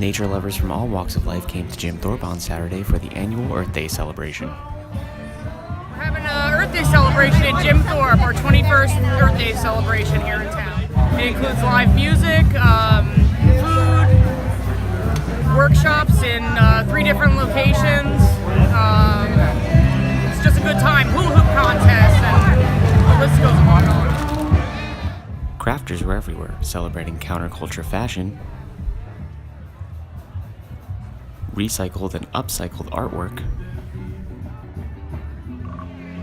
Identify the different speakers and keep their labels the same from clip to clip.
Speaker 1: Nature lovers from all walks of life came to Jim Thorpe on Saturday for the annual Earth Day celebration.
Speaker 2: We're having an Earth Day celebration at Jim Thorpe, our 21st Earth Day celebration here in town. It includes live music, food, workshops in 3 different locations. It's just a good time. Hula hoop contest, and the list goes on and on.
Speaker 1: Crafters were everywhere, celebrating counterculture fashion, recycled and upcycled artwork,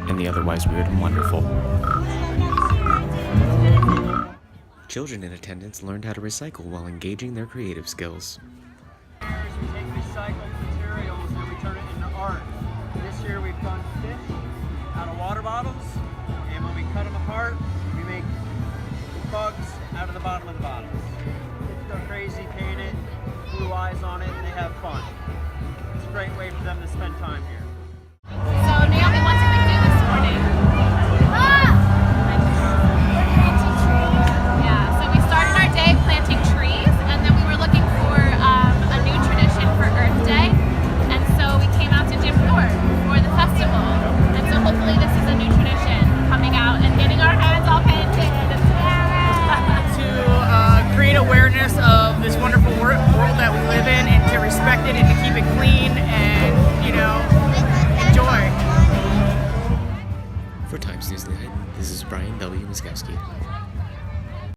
Speaker 1: and the otherwise weird and wonderful. Children in attendance learned how to recycle while engaging their creative skills.
Speaker 3: We take recycled materials and we turn it into art. This year we've done fish out of water bottles, and when we cut them apart, we make bugs out of the bottom of the bottles. Kids go crazy, paint it, blue eyes on it, and they have fun. It's a great way for them to spend time here.